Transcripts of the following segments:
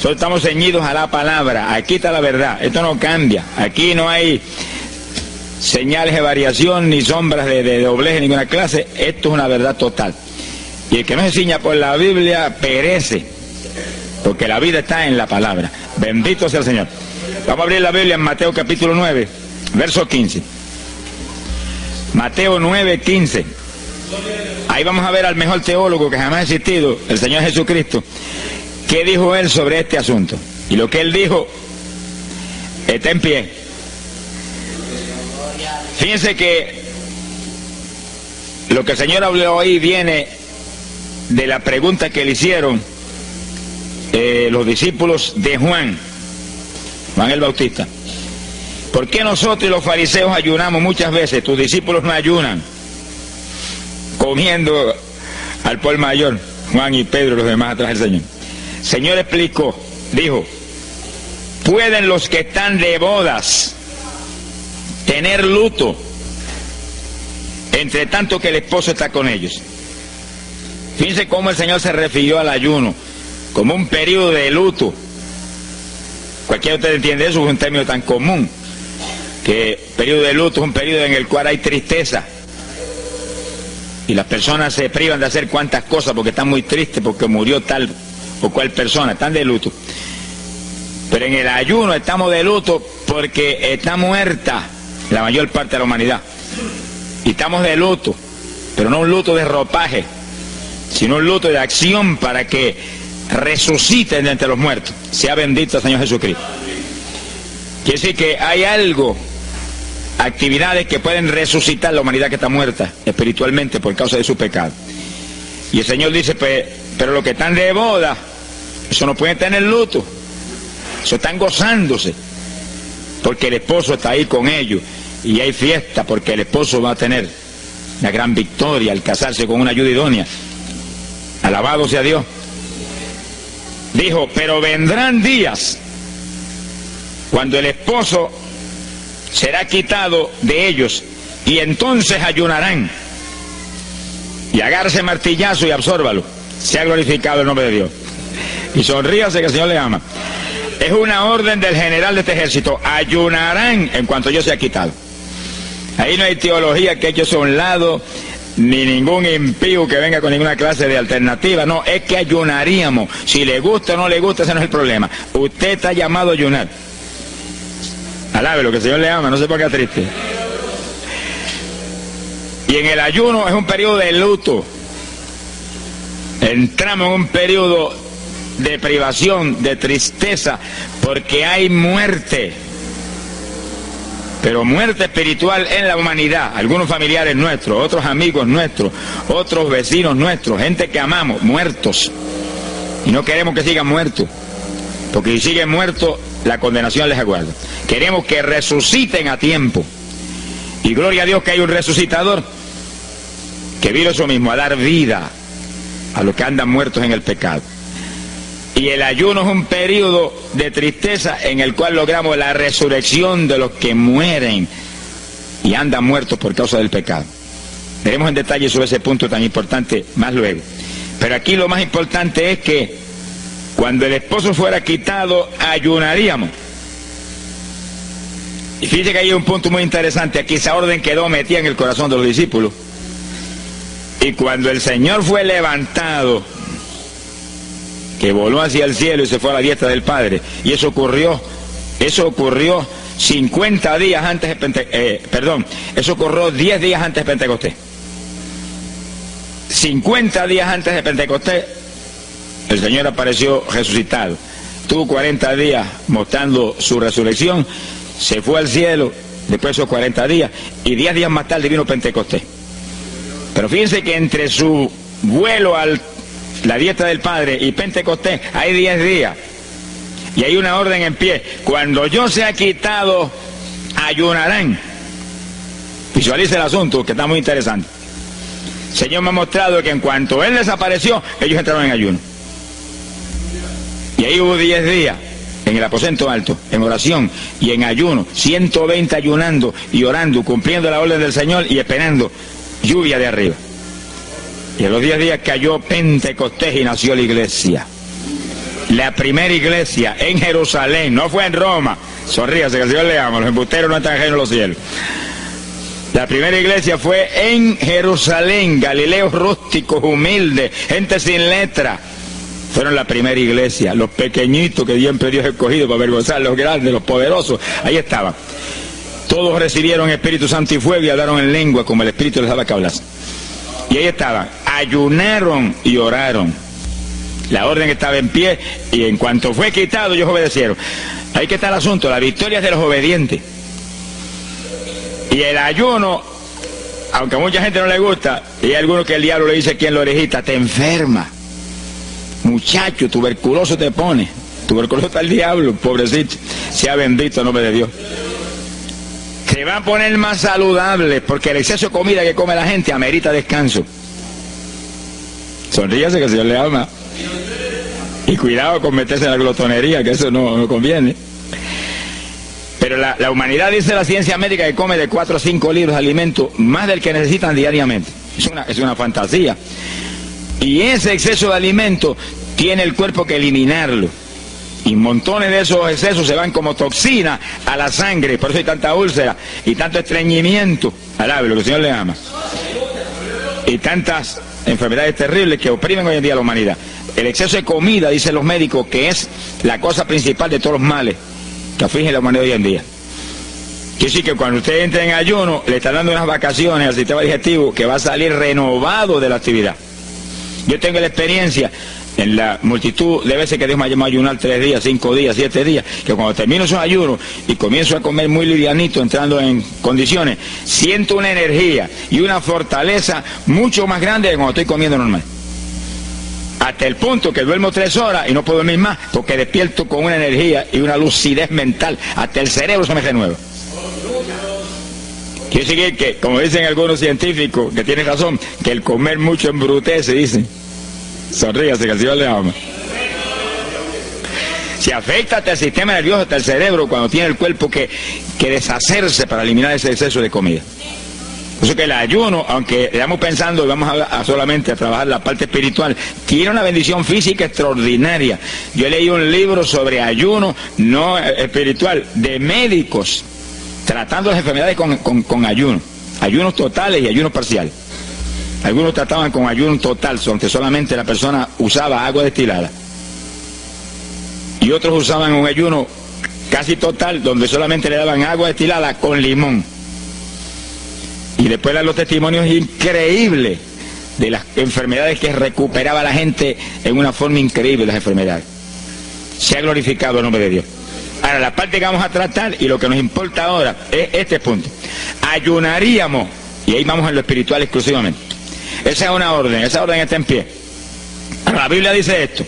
Nosotros estamos ceñidos a la palabra. Aquí está la verdad. Esto no cambia. Aquí no hay señales de variación ni sombras de doblez de ninguna clase. Esto es una verdad total. Y el que no se ciña por la Biblia perece, porque la vida está en la palabra. Bendito sea el Señor. Vamos a abrir la Biblia en Mateo capítulo 9, verso 15. Mateo 9, 15. Ahí vamos a ver al mejor teólogo que jamás ha existido, el Señor Jesucristo. ¿Qué dijo Él sobre este asunto? Y lo que Él dijo está en pie. Fíjense que lo que el Señor habló ahí viene de la pregunta que le hicieron los discípulos de Juan el Bautista. ¿Por qué nosotros y los fariseos ayunamos muchas veces? Tus discípulos no ayunan, comiendo al por mayor, Juan y Pedro y los demás atrás del Señor. El Señor explicó, dijo, ¿pueden los que están de bodas tener luto entre tanto que el esposo está con ellos? Fíjense cómo el Señor se refirió al ayuno como un periodo de luto. Cualquiera de ustedes entiende eso, es un término tan común, que periodo de luto es un periodo en el cual hay tristeza y las personas se privan de hacer cuantas cosas porque están muy tristes porque murió tal o cual persona, están de luto. Pero en el ayuno estamos de luto porque está muerta la mayor parte de la humanidad, y estamos de luto, pero no un luto de ropaje, sino un luto de acción para que resuciten de entre los muertos. Sea bendito el Señor Jesucristo. Quiere decir que hay algo, actividades que pueden resucitar la humanidad que está muerta espiritualmente por causa de su pecado. Y el Señor dice, pero los que están de boda, eso no pueden tener luto, eso están gozándose, porque el esposo está ahí con ellos, y hay fiesta porque el esposo va a tener una gran victoria al casarse con una ayuda idónea. Alabado sea Dios. Dijo, pero vendrán días cuando el esposo será quitado de ellos, y entonces ayunarán. Y agárrese martillazo y absórbalo. Sea glorificado el nombre de Dios. Y sonríase que el Señor le ama. Es una orden del general de este ejército. Ayunarán en cuanto yo sea quitado. Ahí no hay teología que eche eso a un lado, ni ningún impío que venga con ninguna clase de alternativa. No, es que ayunaríamos. Si le gusta o no le gusta, ese no es el problema. Usted está llamado a ayunar. Alábelo, que el Señor le ama, no se ponga triste. Y en el ayuno es un periodo de luto. Entramos en un periodo de privación, de tristeza, porque hay muerte. Pero muerte espiritual en la humanidad. Algunos familiares nuestros, otros amigos nuestros, otros vecinos nuestros, gente que amamos, muertos. Y no queremos que sigan muertos, porque si siguen muertos, la condenación les aguarda. Queremos que resuciten a tiempo. Y gloria a Dios que hay un resucitador que vino eso mismo, a dar vida a los que andan muertos en el pecado. Y el ayuno es un periodo de tristeza en el cual logramos la resurrección de los que mueren y andan muertos por causa del pecado. Veremos en detalle sobre ese punto tan importante más luego. Pero aquí lo más importante es que cuando el esposo fuera quitado, ayunaríamos. Y fíjate que hay un punto muy interesante. Aquí esa orden quedó metida en el corazón de los discípulos. Y cuando el Señor fue levantado, que voló hacia el cielo y se fue a la diestra del Padre, y eso ocurrió 50 días antes de Pentecostés, eso ocurrió 10 días antes de Pentecostés. 50 días antes de Pentecostés, el Señor apareció resucitado. Tuvo 40 días mostrando su resurrección, se fue al cielo después de esos 40 días, y 10 días más tarde vino Pentecostés. Pero fíjense que entre su vuelo a la diestra del Padre y Pentecostés hay 10 días, y hay una orden en pie: cuando yo sea quitado, ayunarán. Visualice el asunto, que está muy interesante. El Señor me ha mostrado que en cuanto Él desapareció, ellos entraron en ayuno. Y ahí hubo 10 días en el aposento alto, en oración y en ayuno, 120 ayunando y orando, cumpliendo la orden del Señor y esperando lluvia de arriba. Y en los 10 días cayó Pentecostés y nació la iglesia. la primera iglesia en Jerusalén, no fue en Roma. Sonríase, que el Señor le ama, los embusteros no están ajenos a los cielos. La primera iglesia fue en Jerusalén, Galileos rústicos, humildes, gente sin letra. Fueron la primera iglesia, los pequeñitos que siempre Dios ha escogido para avergonzar a los grandes, los poderosos, ahí estaban. Todos recibieron Espíritu Santo y fuego y hablaron en lengua como el Espíritu les daba que hablasen. Y ahí estaban, ayunaron y oraron. La orden estaba en pie y en cuanto fue quitado ellos obedecieron. Ahí que está el asunto, la victoria es de los obedientes. Y el ayuno, aunque a mucha gente no le gusta, y hay algunos que el diablo le dice aquí en la orejita, te enferma. Muchacho, tuberculoso te pone. Tuberculoso está el diablo, pobrecito. Sea bendito el nombre de Dios. Se va a poner más saludable porque el exceso de comida que come la gente amerita descanso. Sonríase que el Señor le ama. Y cuidado con meterse en la glotonería, que eso no conviene. Pero la humanidad, dice la ciencia médica, que come de 4 a 5 litros de alimento, más del que necesitan diariamente. Es una fantasía. Y ese exceso de alimento tiene el cuerpo que eliminarlo. Y montones de esos excesos se van como toxina a la sangre. Por eso hay tanta úlcera y tanto estreñimiento. Alabe, lo que el Señor le ama. Y tantas enfermedades terribles que oprimen hoy en día a la humanidad. El exceso de comida, dicen los médicos, que es la cosa principal de todos los males que afligen a la humanidad hoy en día. Quiere decir que cuando usted entra en ayuno, le está dando unas vacaciones al sistema digestivo que va a salir renovado de la actividad. Yo tengo la experiencia en la multitud de veces que Dios me ha llamado a ayunar 3 días, 5 días, 7 días, que cuando termino esos ayunos y comienzo a comer muy livianito, entrando en condiciones, siento una energía y una fortaleza mucho más grande que cuando estoy comiendo normal. Hasta el punto que duermo 3 horas y no puedo dormir más porque despierto con una energía y una lucidez mental. Hasta el cerebro se me renueva. Quiere decir que, como dicen algunos científicos, que tienen razón, que el comer mucho embrutece, dicen. Sonríase, que el Señor le ama. Se afecta hasta el sistema nervioso, hasta el cerebro, cuando tiene el cuerpo que deshacerse para eliminar ese exceso de comida. Por eso que el ayuno, aunque estamos pensando y vamos solamente a trabajar la parte espiritual, tiene una bendición física extraordinaria. Yo leí un libro sobre ayuno no espiritual, de médicos, tratando las enfermedades con ayuno. Ayunos totales y ayunos parciales. Algunos trataban con ayuno total, donde solamente la persona usaba agua destilada. Y otros usaban un ayuno casi total, donde solamente le daban agua destilada con limón. Y después dan los testimonios increíbles de las enfermedades que recuperaba la gente en una forma increíble, las enfermedades. Se ha glorificado el nombre de Dios. Ahora, la parte que vamos a tratar y lo que nos importa ahora es este punto. Ayunaríamos, y ahí vamos en lo espiritual exclusivamente. Esa es una orden, esa orden está en pie. Ahora, la Biblia dice esto,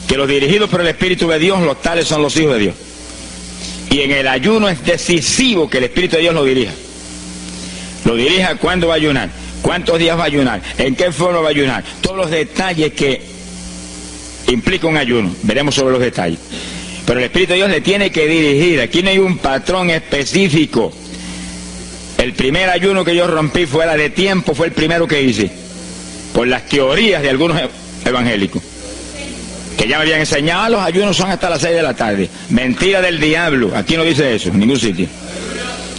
que los dirigidos por el Espíritu de Dios, los tales son los hijos de Dios. Y en el ayuno es decisivo que el Espíritu de Dios lo dirija. Lo dirija cuándo va a ayunar, cuántos días va a ayunar, en qué forma va a ayunar, todos los detalles que implica un ayuno, veremos sobre los detalles. Pero el Espíritu de Dios le tiene que dirigir, aquí no hay un patrón específico. El primer ayuno que yo rompí fuera de tiempo fue el primero que hice, por las teorías de algunos evangélicos, que ya me habían enseñado, los ayunos son hasta las 6 de la tarde. Mentira del diablo, aquí no dice eso, en ningún sitio.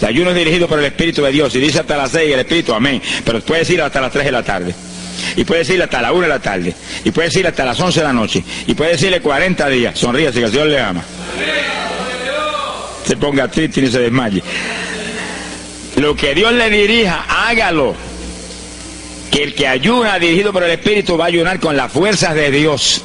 El ayuno es dirigido por el Espíritu de Dios, y dice hasta las 6 el Espíritu, amén, pero puede decir hasta las 3 de la tarde, y puede decirle hasta la 1 de la tarde, y puede decirle hasta las 11 de la noche, y puede decirle 40 días, sonríase que el Señor le ama. Se ponga triste y ni se desmaye. Lo que Dios le dirija, hágalo. Que el que ayuna dirigido por el Espíritu va a ayunar con las fuerzas de Dios.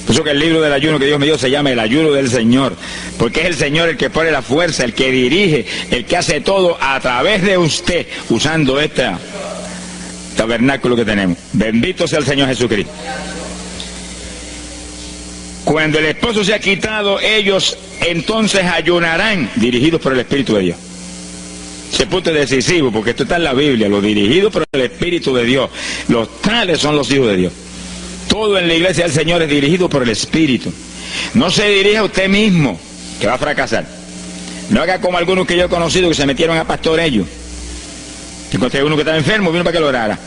Por eso que el libro del ayuno que Dios me dio se llama el ayuno del Señor, porque es el Señor el que pone la fuerza, el que dirige, el que hace todo a través de usted, usando este tabernáculo que tenemos. Bendito sea el Señor Jesucristo. Cuando el esposo se ha quitado, ellos entonces ayunarán, dirigidos por el Espíritu de Dios. Ese punto es decisivo, porque esto está en la Biblia, los dirigidos por el Espíritu de Dios, los tales son los hijos de Dios. Todo en la iglesia del Señor es dirigido por el Espíritu. No se dirija a usted mismo, que va a fracasar. No haga como algunos que yo he conocido que se metieron a pastor ellos. Encontré uno que estaba enfermo, vino para que lo orara.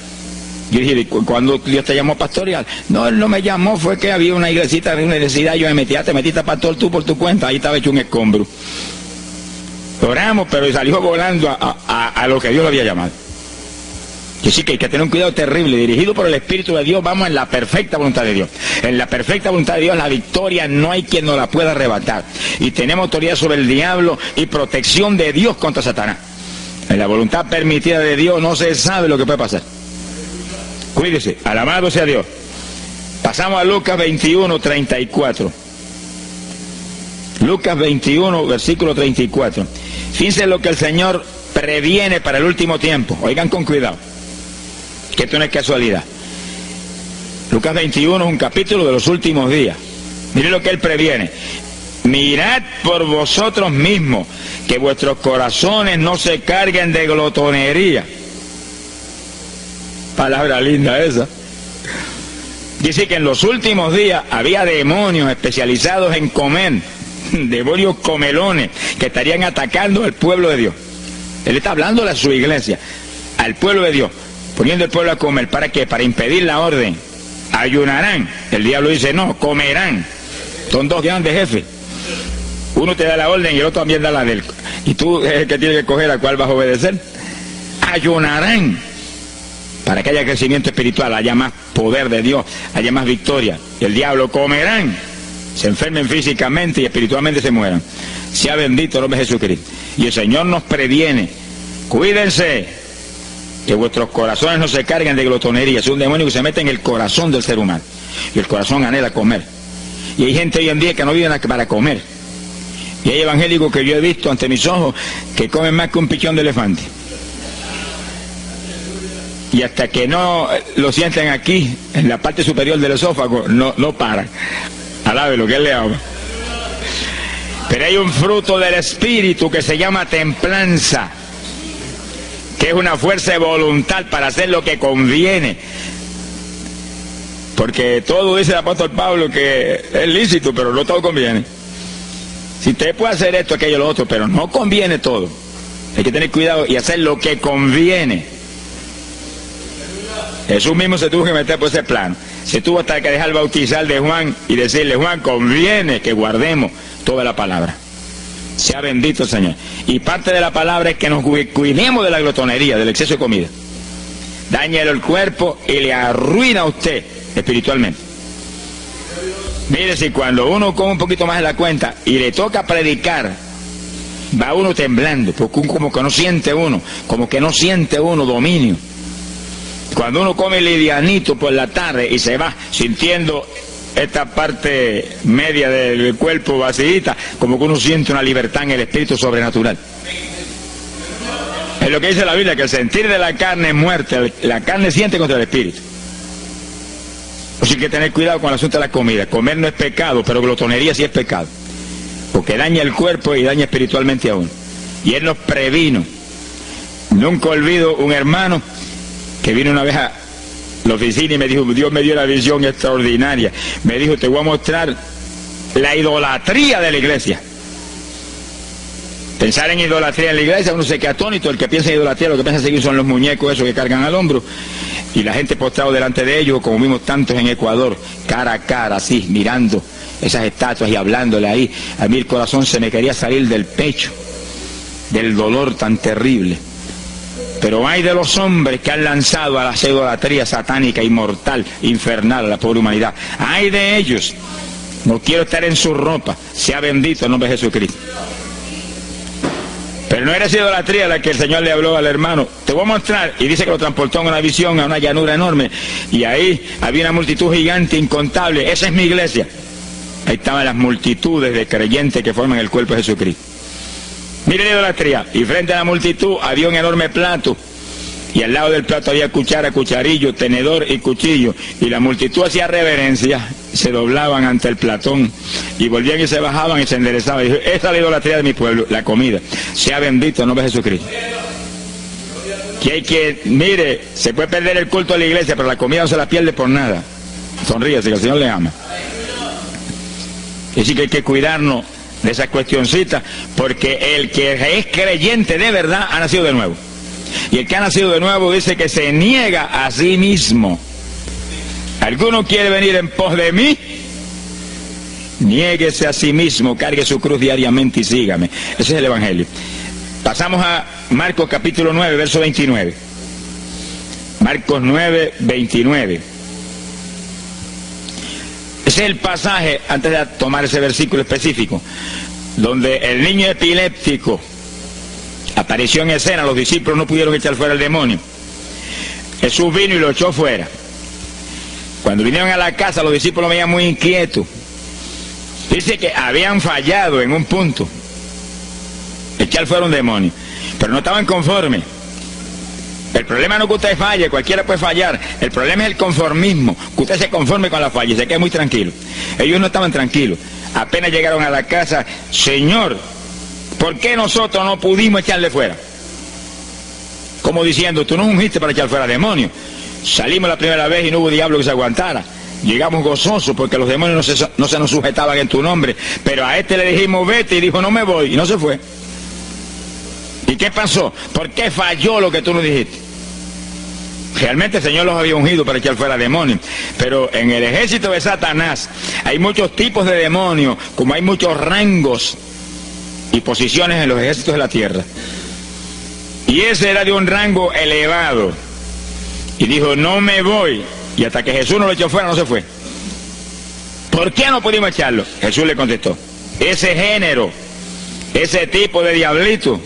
Yo dije, ¿cuándo Dios te llamó pastoreal? No, Él no me llamó, fue que había una iglesita de una universidad, yo me metí, te metiste a pastor tú por tu cuenta, ahí estaba hecho un escombro. Oramos, pero salió volando a lo que Dios lo había llamado. Que sí, que hay que tener un cuidado terrible, dirigido por el Espíritu de Dios, vamos en la perfecta voluntad de Dios. En la perfecta voluntad de Dios, la victoria no hay quien nos la pueda arrebatar. Y tenemos autoridad sobre el diablo y protección de Dios contra Satanás. En la voluntad permitida de Dios no se sabe lo que puede pasar. Cuídese, alabado sea Dios. Pasamos a Lucas 21, 34. Lucas 21, versículo 34. Fíjense lo que el Señor previene para el último tiempo. Oigan con cuidado, que esto no es casualidad. Lucas 21 es un capítulo de los últimos días. Miren lo que Él previene. Mirad por vosotros mismos, que vuestros corazones no se carguen de glotonería. Palabra linda esa. Dice que en los últimos días había demonios especializados en comer, demonios comelones, que estarían atacando al pueblo de Dios. Él está hablando a su iglesia, al pueblo de Dios, poniendo al pueblo a comer. ¿Para qué? Para impedir la orden. Ayunarán. El diablo dice, no, comerán. Son dos grandes jefes. Uno te da la orden y el otro también da la del. Y tú es el que tiene que coger a cuál vas a obedecer. Ayunarán. Para que haya crecimiento espiritual, haya más poder de Dios, haya más victoria. El diablo comerán. Se enfermen físicamente y espiritualmente se mueran. Sea bendito el nombre de Jesucristo. Y el Señor nos previene. Cuídense, que vuestros corazones no se carguen de glotonería. Es un demonio que se mete en el corazón del ser humano. Y el corazón anhela comer. Y hay gente hoy en día que no vive para comer. Y hay evangélicos que yo he visto ante mis ojos que comen más que un pichón de elefante. Y hasta que no lo sienten aquí, en la parte superior del esófago, no paran. Alabe lo que Él le ama. Pero hay un fruto del Espíritu que se llama templanza, que es una fuerza de voluntad para hacer lo que conviene. Porque todo dice el apóstol Pablo que es lícito, pero no todo conviene. Si usted puede hacer esto, aquello, lo otro, pero no conviene todo. Hay que tener cuidado y hacer lo que conviene. Jesús mismo se tuvo que meter por ese plano. Se tuvo hasta que dejar bautizar de Juan y decirle, Juan, conviene que guardemos toda la palabra. Sea bendito el Señor. Y parte de la palabra es que nos cuidemos de la glotonería, del exceso de comida. Dáñelo el cuerpo y le arruina a usted espiritualmente. Mire, si cuando uno come un poquito más de la cuenta y le toca predicar, va uno temblando, porque como que no siente uno dominio. Cuando uno come livianito por la tarde y se va sintiendo esta parte media del cuerpo vacíita, como que uno siente una libertad en el espíritu sobrenatural. Es lo que dice la Biblia, que el sentir de la carne es muerte, la carne siente contra el espíritu. Así que hay que tener cuidado con el asunto de la comida. Comer no es pecado, pero glotonería sí es pecado, porque daña el cuerpo y daña espiritualmente a uno. Y Él nos previno. Nunca olvido un hermano que vino una vez a la oficina y me dijo, Dios me dio una visión extraordinaria. Me dijo, te voy a mostrar la idolatría de la iglesia. Pensar en idolatría en la iglesia, uno se queda atónito. El que piensa en idolatría, lo que piensa seguir son los muñecos esos que cargan al hombro. Y la gente postrado delante de ellos, como vimos tantos en Ecuador, cara a cara, así, mirando esas estatuas y hablándole ahí. A mí el corazón se me quería salir del pecho, del dolor tan terrible. Pero hay de los hombres que han lanzado a la idolatría satánica, inmortal, infernal a la pobre humanidad. Hay de ellos. No quiero estar en su ropa. Sea bendito el nombre de Jesucristo. Pero no era esa idolatría la que el Señor le habló al hermano. Te voy a mostrar. Y dice que lo transportó en una visión a una llanura enorme. Y ahí había una multitud gigante, incontable. Esa es mi iglesia. Ahí estaban las multitudes de creyentes que forman el cuerpo de Jesucristo. Miren la idolatría. Y frente a la multitud había un enorme plato. Y al lado del plato había cuchara, cucharillo, tenedor y cuchillo. Y la multitud hacía reverencia. Se doblaban ante el platón. Y volvían y se bajaban y se enderezaban. Y dijo, esa es la idolatría de mi pueblo, la comida. Sea bendito el nombre de Jesucristo. Que hay que, mire, se puede perder el culto de la iglesia, pero la comida no se la pierde por nada. Sonríase, que el Señor le ama. Es decir, que hay que cuidarnos de esas cuestioncitas, porque el que es creyente de verdad ha nacido de nuevo. Y el que ha nacido de nuevo dice que se niega a sí mismo. ¿Alguno quiere venir en pos de mí? Niéguese a sí mismo, cargue su cruz diariamente y sígame. Ese es el Evangelio. Pasamos a Marcos capítulo 9, verso 29. Marcos 9, 29. Ese es el pasaje, antes de tomar ese versículo específico, donde el niño epiléptico apareció en escena. Los discípulos no pudieron echar fuera el demonio. Jesús vino y lo echó fuera. Cuando vinieron a la casa, los discípulos veían muy inquietos. Dice que habían fallado en un punto, echar fuera un demonio, pero no estaban conformes. El problema no es que usted falle, cualquiera puede fallar. El problema es el conformismo, que usted se conforme con la falla y se quede muy tranquilo. Ellos no estaban tranquilos. Apenas llegaron a la casa, Señor, ¿por qué nosotros no pudimos echarle fuera? Como diciendo, tú no ungiste para echar fuera demonios. Salimos la primera vez y no hubo diablo que se aguantara. Llegamos gozosos porque los demonios no se nos sujetaban en tu nombre. Pero a este le dijimos vete y dijo no me voy y no se fue. ¿Y qué pasó? ¿Por qué falló lo que tú nos dijiste? Realmente el Señor los había ungido para echar fuera demonios. Pero en el ejército de Satanás hay muchos tipos de demonios, como hay muchos rangos y posiciones en los ejércitos de la tierra. Y ese era de un rango elevado. Y dijo, no me voy. Y hasta que Jesús no lo echó fuera, no se fue. ¿Por qué no pudimos echarlo? Jesús le contestó, ese género, ese tipo de diablito,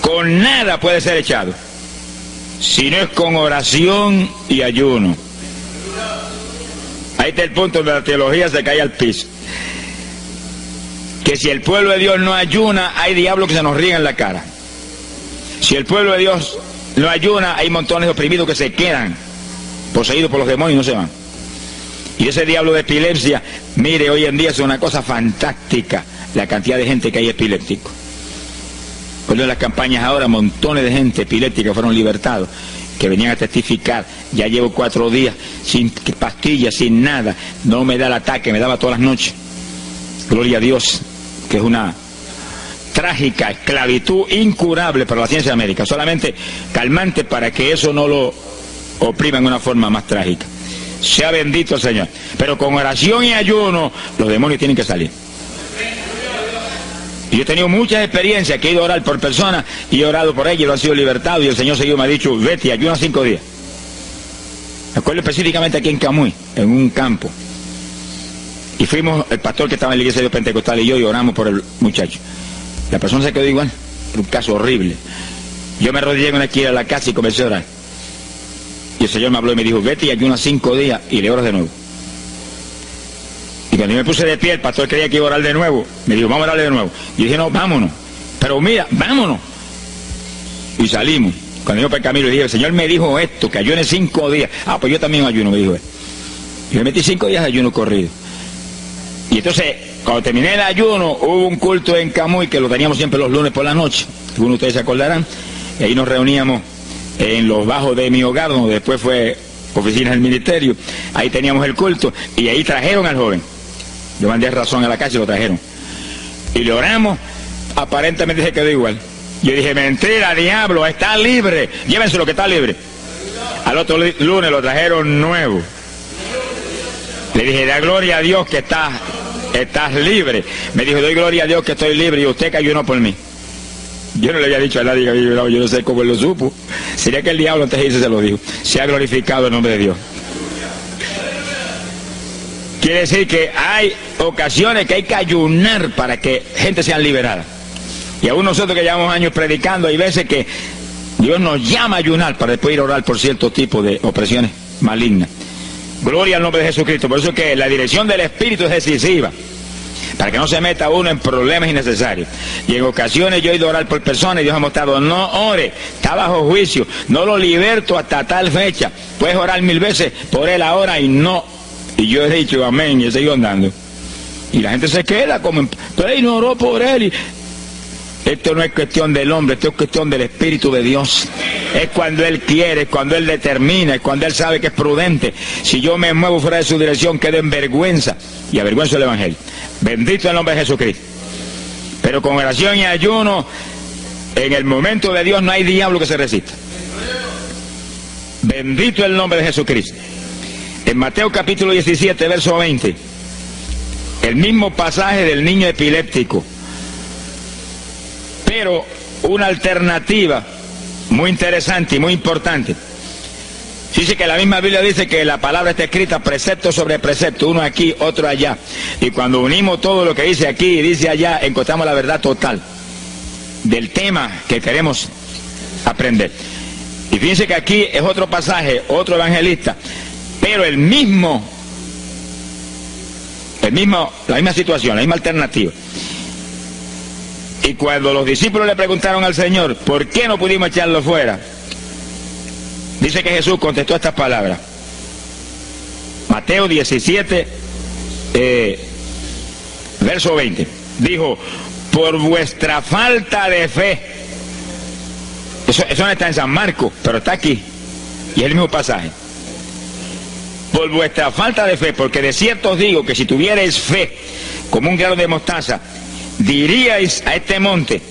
con nada puede ser echado, si no es con oración y ayuno. Ahí está el punto donde la teología se cae al piso. Que si el pueblo de Dios no ayuna, hay diablos que se nos ríen en la cara. Si el pueblo de Dios no ayuna, hay montones de oprimidos que se quedan poseídos por los demonios y no se van. Y ese diablo de epilepsia, mire, hoy en día es una cosa fantástica la cantidad de gente que hay epiléptico. Cuando en las campañas ahora, montones de gente epiléptica fueron libertados, que venían a testificar. Ya llevo 4 días sin pastillas, sin nada, no me da el ataque, me daba todas las noches. Gloria a Dios, que es una trágica esclavitud incurable para la ciencia médica, solamente calmante para que eso no lo oprima en una forma más trágica. Sea bendito el Señor. Pero con oración y ayuno, los demonios tienen que salir. Y yo he tenido muchas experiencias que he ido a orar por personas y he orado por ellos y lo han sido libertados y el Señor seguido me ha dicho, vete, ayuna 5 días. Me acuerdo específicamente aquí en Camuy, en un campo. Y fuimos, el pastor que estaba en la iglesia de Pentecostal y yo, y oramos por el muchacho. La persona se quedó igual, era un caso horrible. Yo me arrodillé en una esquina de la casa y comencé a orar. Y el Señor me habló y me dijo, vete y ayuna 5 días y le oras de nuevo. Y cuando yo me puse de pie, el pastor creía que iba a orar de nuevo. Me dijo, vamos a orarle de nuevo. Y dije, no, vámonos. Pero mira, vámonos. Y salimos. Cuando yo por el camino le dije, el Señor me dijo esto, que ayune 5 días. Ah, pues yo también ayuno, me dijo él. Y me metí 5 días de ayuno corrido. Y entonces, cuando terminé el ayuno, hubo un culto en Camuy, que lo teníamos siempre los lunes por la noche. Algunos de ustedes se acordarán. Y ahí nos reuníamos en los bajos de mi hogar, donde después fue oficina del ministerio. Ahí teníamos el culto. Y ahí trajeron al joven. Yo mandé razón a la casa y lo trajeron. Y le oramos, aparentemente se quedó igual. Yo dije, mentira, diablo, está libre. Llévenselo que está libre. Al otro lunes lo trajeron nuevo. Le dije, da gloria a Dios que estás libre. Me dijo, doy gloria a Dios que estoy libre y usted que ayunó por mí. Yo no le había dicho a nadie que había ayunado, yo no sé cómo él lo supo. Sería que el diablo antes de irse se lo dijo. Se ha glorificado el nombre de Dios. Quiere decir que hay ocasiones que hay que ayunar para que gente sea liberada. Y aún nosotros que llevamos años predicando, hay veces que Dios nos llama a ayunar para después ir a orar por cierto tipo de opresiones malignas. Gloria al nombre de Jesucristo. Por eso es que la dirección del Espíritu es decisiva, para que no se meta uno en problemas innecesarios. Y en ocasiones yo he ido a orar por personas y Dios ha mostrado, no ore, está bajo juicio, no lo liberto hasta tal fecha. Puedes orar 1000 veces por él ahora y no. Y yo he dicho amén y he seguido andando. Y la gente se queda como, pero él no oró por él. Esto no es cuestión del hombre, esto es cuestión del Espíritu de Dios. Es cuando Él quiere, es cuando Él determina, es cuando Él sabe que es prudente. Si yo me muevo fuera de su dirección, quedo en vergüenza y avergüenzo el Evangelio. Bendito el nombre de Jesucristo. Pero con oración y ayuno, En el momento de Dios no hay diablo que se resista. Bendito el nombre de Jesucristo. En Mateo capítulo 17, verso 20, el mismo pasaje del niño epiléptico, pero una alternativa muy interesante y muy importante. Dice que la misma Biblia dice que la palabra está escrita precepto sobre precepto, uno aquí, otro allá. Y cuando unimos todo lo que dice aquí y dice allá, encontramos la verdad total del tema que queremos aprender. Y fíjense que aquí es otro pasaje, otro evangelista, pero la misma situación, la misma alternativa. Y cuando los discípulos le preguntaron al Señor, ¿por qué no pudimos echarlo fuera? Dice que Jesús contestó estas palabras. Mateo 17, verso 20. Dijo, por vuestra falta de fe. Eso no está en San Marcos, pero está aquí. Y es el mismo pasaje. Por vuestra falta de fe, porque de cierto os digo que si tuvierais fe como un grano de mostaza, diríais a este monte,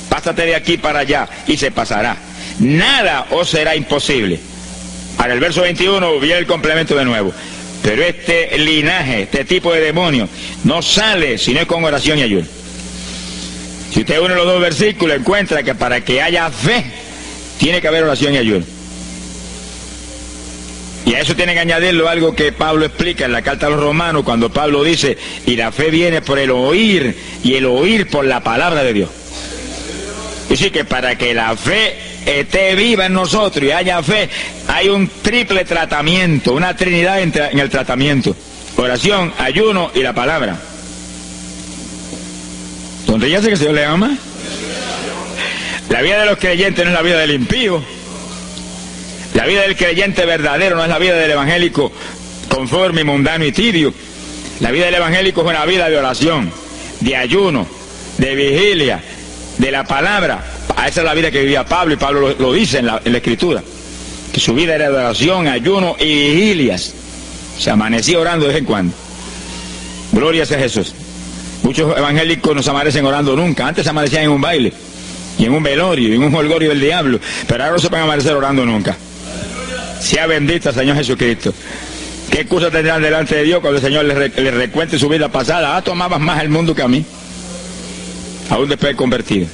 pásate de aquí para allá, y se pasará. Nada os será imposible. Ahora el verso 21 viene el complemento de nuevo. Pero este linaje, este tipo de demonio, no sale si no es con oración y ayuno. Si usted une los dos versículos, encuentra que para que haya fe, tiene que haber oración y ayuno. Y a eso tiene que añadirlo algo que Pablo explica en la carta a los Romanos, cuando Pablo dice, y la fe viene por el oír, y el oír por la palabra de Dios. Y sí que para que la fe esté viva en nosotros y haya fe, hay un triple tratamiento, una trinidad en el tratamiento: oración, ayuno y la palabra. Sonríase que el Señor le ama. La vida de los creyentes no es la vida del impío. La vida del creyente verdadero no es la vida del evangélico conforme, mundano y tibio. La vida del evangélico es una vida de oración, de ayuno, de vigilia, de la palabra. Esa es la vida que vivía Pablo, y Pablo lo dice en la Escritura, que su vida era de oración, ayuno y vigilias. Se amanecía orando de vez en cuando. Gloria sea Jesús. Muchos evangélicos no se amanecen orando nunca. Antes se amanecían en un baile, y en un velorio, y en un jolgorio del diablo, pero ahora no se van a amanecer orando nunca. Sea bendito el Señor Jesucristo. ¿Qué excusa tendrán delante de Dios cuando el Señor les recuente su vida pasada? Tomabas más el mundo que a mí, aún después de convertido.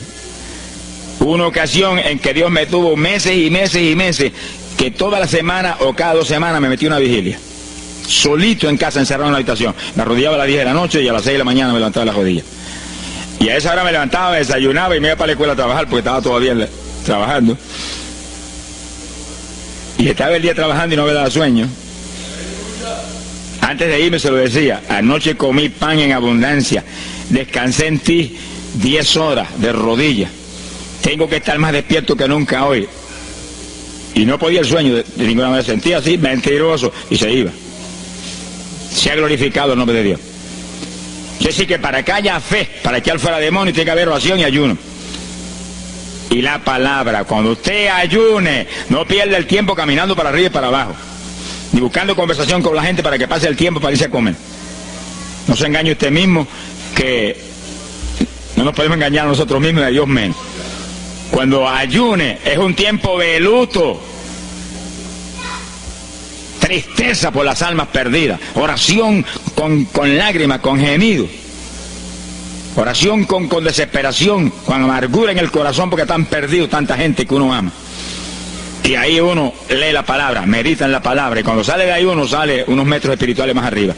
Hubo una ocasión en que Dios me tuvo meses y meses y meses, que toda la semana o cada 2 semanas me metí una vigilia, solito en casa, encerrado en la habitación. Me arrodillaba a las 10 de la noche y a las 6 de la mañana me levantaba las rodillas. Y a esa hora me levantaba, desayunaba y me iba para la escuela a trabajar, porque estaba todavía trabajando. Y estaba el día trabajando y no me daba sueño. Antes de irme se lo decía: anoche comí pan en abundancia, descansé en ti 10 horas de rodillas, tengo que estar más despierto que nunca hoy. Y no podía el sueño de ninguna manera, sentía así, mentiroso, y se iba. Se ha glorificado el nombre de Dios. Es decir, que para que haya fe, para echar fuera demonios, tiene que haber oración y ayuno. Y la palabra, cuando usted ayune, no pierda el tiempo caminando para arriba y para abajo, ni buscando conversación con la gente para que pase el tiempo para irse a comer. No se engañe usted mismo, que no nos podemos engañar a nosotros mismos y a Dios menos. Cuando ayune es un tiempo de luto, tristeza por las almas perdidas, oración con lágrimas, con gemidos, oración con desesperación, con amargura en el corazón porque están perdidos tanta gente que uno ama. Y ahí uno lee la palabra, medita en la palabra, y cuando sale de ahí uno sale unos metros espirituales más arriba.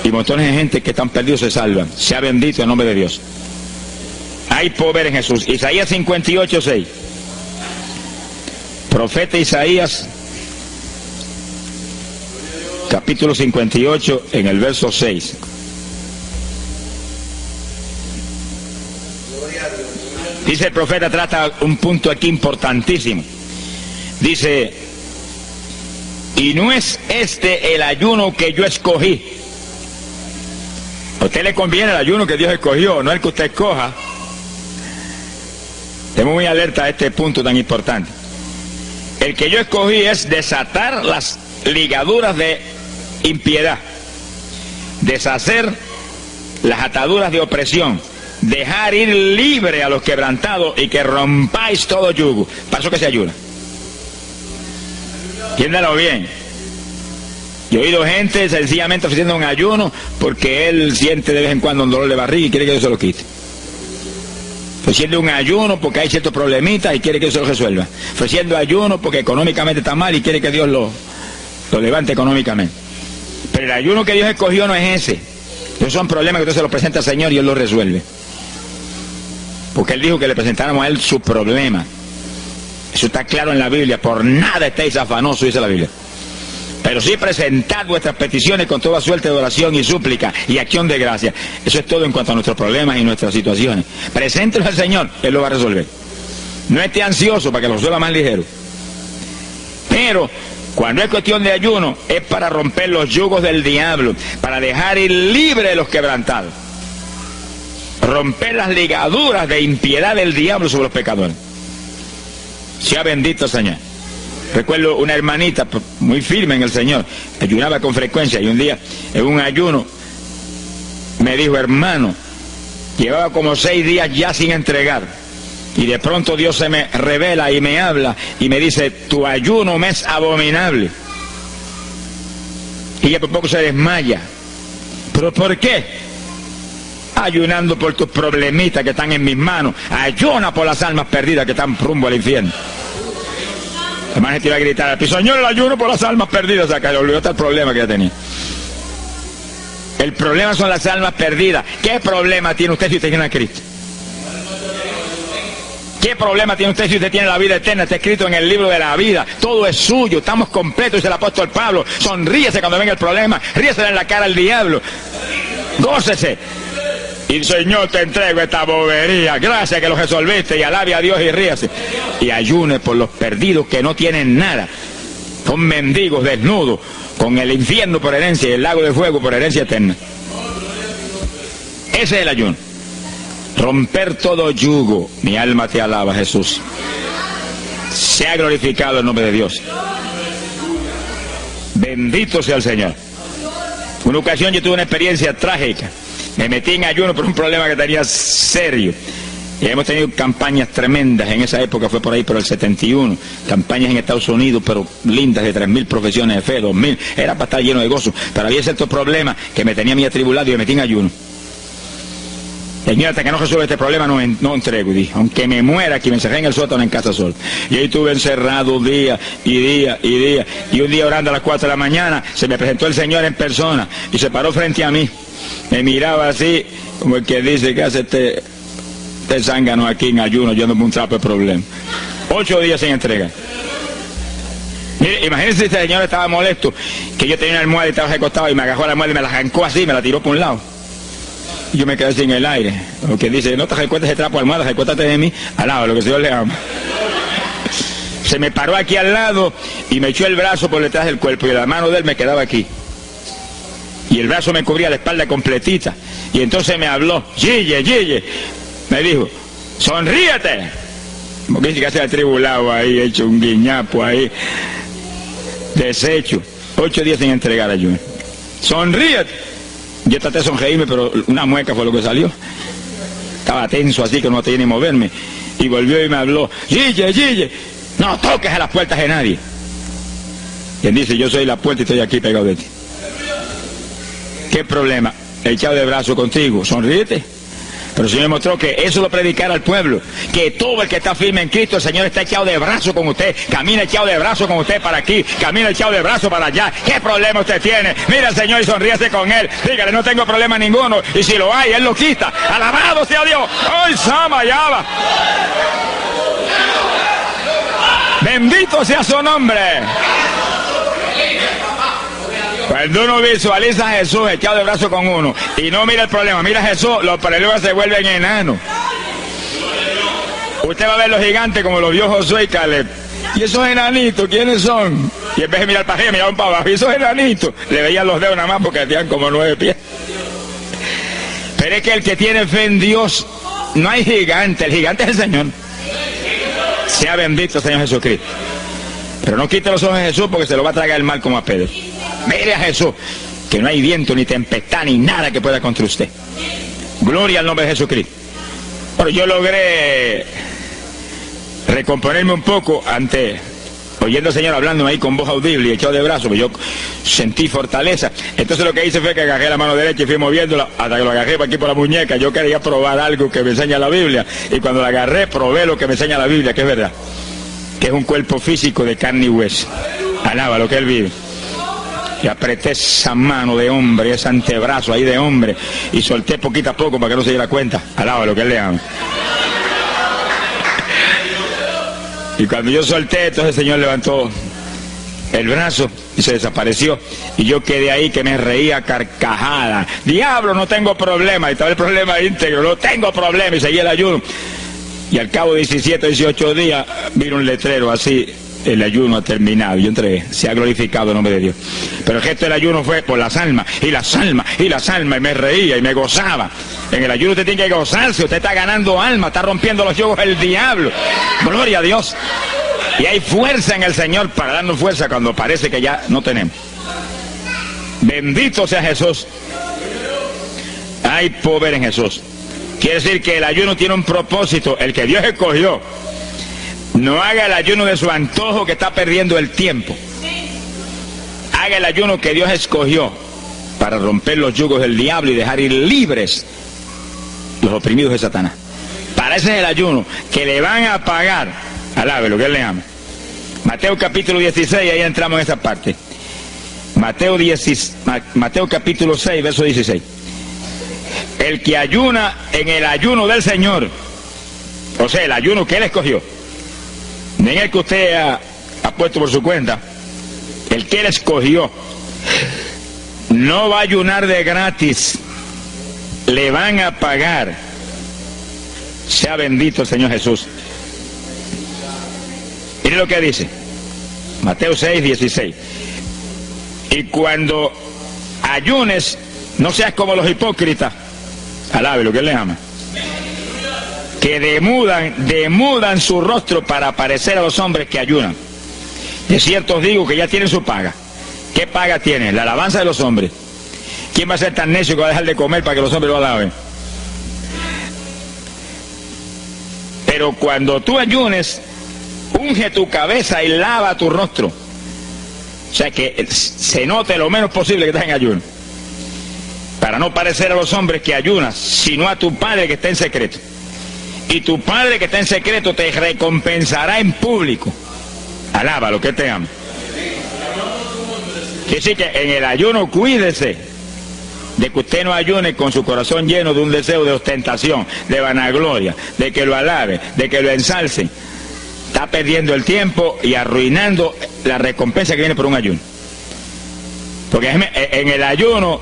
Y montones de gente que están perdidos se salvan. Sea bendito el nombre de Dios. Hay poder en Jesús. Isaías 58:6. Profeta Isaías, capítulo 58, en el verso 6. Dice el profeta, trata un punto aquí importantísimo. Dice: y no es este el ayuno que yo escogí. A usted le conviene el ayuno que Dios escogió, no el que usted escoja. Estemos muy alerta a este punto tan importante. El que yo escogí es desatar las ligaduras de impiedad, deshacer las ataduras de opresión, dejar ir libre a los quebrantados y que rompáis todo yugo. Para eso que se ayuna. Entiéndalo bien. Yo he oído gente sencillamente ofreciendo un ayuno porque él siente de vez en cuando un dolor de barriga y quiere que Dios se lo quite. Ofreciendo un ayuno porque hay ciertos problemitas y quiere que Dios se lo resuelva. Ofreciendo ayuno porque económicamente está mal y quiere que Dios lo levante económicamente. Pero el ayuno que Dios escogió no es ese. Esos son problemas que usted se los presenta al Señor y Él los resuelve. Porque Él dijo que le presentáramos a Él su problema. Eso está claro en la Biblia. Por nada estéis afanosos, dice la Biblia. Pero sí presentad vuestras peticiones con toda suerte de oración y súplica y acción de gracia. Eso es todo en cuanto a nuestros problemas y nuestras situaciones. Preséntelos al Señor, Él lo va a resolver. No esté ansioso para que lo resuelva más ligero. Pero cuando es cuestión de ayuno, es para romper los yugos del diablo, para dejar ir libre de los quebrantados. Romper las ligaduras de impiedad del diablo sobre los pecadores. Sea bendito el Señor. Recuerdo una hermanita muy firme en el Señor, ayunaba con frecuencia y un día en un ayuno me dijo: hermano, llevaba como 6 días ya sin entregar y de pronto Dios se me revela y me habla y me dice: tu ayuno me es abominable. Y ella por poco se desmaya. ¿Pero por qué? Ayunando por tus problemitas que están en mis manos. Ayuna por las almas perdidas que están rumbo al infierno. La hermana te iba a gritar al piso: Señor, el ayuno por las almas perdidas. Acá le olvidó el problema que ya tenía. El problema son las almas perdidas. ¿Qué problema tiene usted si usted tiene a Cristo? ¿Qué problema tiene usted si usted tiene la vida eterna? Está escrito en el libro de la vida. Todo es suyo, estamos completos, dice el apóstol Pablo. Sonríese cuando venga el problema, ríesele en la cara al diablo. Gócese. Y Señor, te entrego esta bobería. Gracias que lo resolviste, y alabe a Dios y ríase. Y ayune por los perdidos que no tienen nada. Son mendigos desnudos, con el infierno por herencia y el lago de fuego por herencia eterna. Ese es el ayuno. Romper todo yugo. Mi alma te alaba, Jesús. Sea glorificado el nombre de Dios. Bendito sea el Señor. Una ocasión yo tuve una experiencia trágica. Me metí en ayuno por un problema que tenía serio. Y hemos tenido campañas tremendas. En esa época fue por ahí por el 71. Campañas en Estados Unidos, pero lindas, de 3.000 profesiones de fe, 2.000. Era para estar lleno de gozo. Pero había ciertos problemas que me tenía a mí atribulado y me metí en ayuno. Señor, hasta que no resuelva este problema no entrego. Y dije: aunque me muera, que me encerré en el sótano en casa sola. Y ahí estuve encerrado día y día y día. Y un día orando a las 4 de la mañana, se me presentó el Señor en persona y se paró frente a mí. Me miraba así, como el que dice: ¿qué hace este zángano aquí en ayuno? Yo no me un trapo de problema. 8 días sin entrega. Mire, imagínense si este señor estaba molesto, que yo tenía una almohada y estaba recostado y me agarró la almohada y me la arrancó así, me la tiró por un lado. Y yo me quedé sin el aire. Lo que dice: no te recuerdes ese trapo de almohada, recuérdate de mí. Alaba lo que el Señor le ama. Se me paró aquí al lado y me echó el brazo por detrás del cuerpo y la mano de él me quedaba aquí. Y el brazo me cubría la espalda completita. Y entonces me habló: Gille. Me dijo: sonríete. Porque dice que hace atribulado ahí, hecho un guiñapo ahí. Deshecho. 8 días sin entregar ayuno. Sonríete. Yo traté de sonreírme, pero una mueca fue lo que salió. Estaba tenso así que no tenía ni moverme. Y volvió y me habló: Gille, no toques a las puertas de nadie. Y él dice: yo soy la puerta y estoy aquí pegado de ti. ¿Qué problema? Echado de brazo contigo, sonríete. Pero el Señor mostró que eso lo predicara al pueblo, que todo el que está firme en Cristo, el Señor está echado de brazo con usted, camina echado de brazo con usted para aquí, camina echado de brazo para allá. ¿Qué problema usted tiene? Mira al Señor y sonríase con Él, dígale: no tengo problema ninguno, y si lo hay, Él lo quita. Alabado sea Dios. ¡Ay, Sama, Yaba! Bendito sea su nombre. Cuando uno visualiza a Jesús echado de brazo con uno y no mira el problema, mira a Jesús, los problemas se vuelven enanos. Usted va a ver los gigantes como los vio Josué y Caleb. ¿Y esos enanitos quiénes son? Y en vez de mirar para arriba, miraban para abajo. ¿Y esos enanitos? Le veían los dedos nada más porque tenían como 9 pies. Pero es que el que tiene fe en Dios, no hay gigante, el gigante es el Señor. Sea bendito el Señor Jesucristo. Pero no quite los ojos de Jesús porque se lo va a tragar el mal como a Pedro. Mire a Jesús, que no hay viento, ni tempestad, ni nada que pueda contra usted. Gloria al nombre de Jesucristo. Bueno, yo logré recomponerme un poco oyendo al Señor hablándome ahí con voz audible y echado de brazos, pues yo sentí fortaleza. Entonces lo que hice fue que agarré la mano derecha y fui moviéndola hasta que lo agarré por aquí por la muñeca. Yo quería probar algo que me enseña la Biblia, y cuando la agarré probé lo que me enseña la Biblia, que es verdad, que es un cuerpo físico de carne y hueso. Alaba lo que Él vive. Y apreté esa mano de hombre, ese antebrazo ahí de hombre, y solté poquito a poco para que no se diera cuenta. Alaba lo que Él le ama. Y cuando yo solté, entonces el Señor levantó el brazo y se desapareció. Y yo quedé ahí que me reía carcajada. Diablo, no tengo problema. Y estaba el problema íntegro, no tengo problema. Y seguí el ayuno. Y al cabo de 17 o 18 días vino un letrero así: el ayuno ha terminado. Yo entregué, se ha glorificado el nombre de Dios. Pero el gesto del ayuno fue por las almas, y las almas, y las almas, y me reía y me gozaba. En el ayuno usted tiene que gozarse, usted está ganando alma, está rompiendo los yugos del diablo. Gloria a Dios. Y hay fuerza en el Señor para darnos fuerza cuando parece que ya no tenemos. Bendito sea Jesús. Hay poder en Jesús. Quiere decir que el ayuno tiene un propósito, el que Dios escogió. No haga el ayuno de su antojo, que está perdiendo el tiempo. Haga el ayuno que Dios escogió para romper los yugos del diablo y dejar ir libres los oprimidos de Satanás. Para ese es el ayuno que le van a pagar. Alabe lo que Él le ama. Mateo capítulo 16, ahí entramos en esa parte. Mateo capítulo 6, verso 16. El que ayuna en el ayuno del Señor, o sea, el ayuno que Él escogió, no en el que usted ha puesto por su cuenta, el que Él escogió, no va a ayunar de gratis, le van a pagar. Sea bendito el Señor Jesús. Mire lo que dice Mateo 6, 16. Y cuando ayunes, no seas como los hipócritas. Alabe lo que Él le ama, que demudan su rostro para parecer a los hombres que ayunan. De cierto os digo que ya tienen su paga. ¿Qué paga tienen? La alabanza de los hombres. ¿Quién va a ser tan necio que va a dejar de comer para que los hombres lo alaben? Pero cuando tú ayunes, unge tu cabeza y lava tu rostro. O sea, que se note lo menos posible que estás en ayuno, para no parecer a los hombres que ayunas, sino a tu Padre que está en secreto. Y tu Padre que está en secreto te recompensará en público. Alaba lo que te ama. Quiere decir que en el ayuno cuídese de que usted no ayune con su corazón lleno de un deseo de ostentación, de vanagloria, de que lo alabe, de que lo ensalce. Está perdiendo el tiempo y arruinando la recompensa que viene por un ayuno. Porque en el ayuno,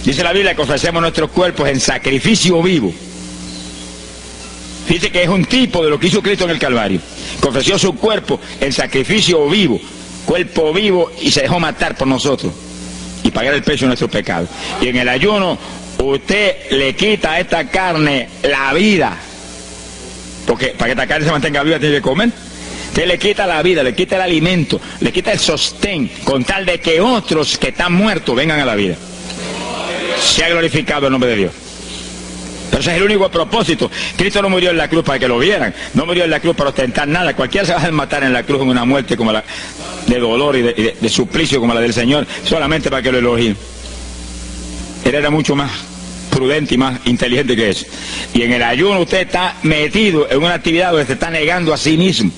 dice la Biblia, que ofrecemos nuestros cuerpos en sacrificio vivo. Dice que es un tipo de lo que hizo Cristo en el Calvario, que ofreció su cuerpo en sacrificio vivo, cuerpo vivo, y se dejó matar por nosotros y pagar el precio de nuestros pecados. Y en el ayuno usted le quita a esta carne la vida, porque para que esta carne se mantenga viva tiene que comer. Usted le quita la vida, le quita el alimento, le quita el sostén, con tal de que otros que están muertos vengan a la vida. Se ha glorificado el nombre de Dios. Pero ese es el único propósito. Cristo no murió en la cruz para que lo vieran, no murió en la cruz para ostentar nada. Cualquiera se va a matar en la cruz en una muerte como la de dolor y de suplicio como la del Señor, solamente para que lo elogien. Él era mucho más prudente y más inteligente que eso. Y en el ayuno usted está metido en una actividad donde se está negando a sí mismo,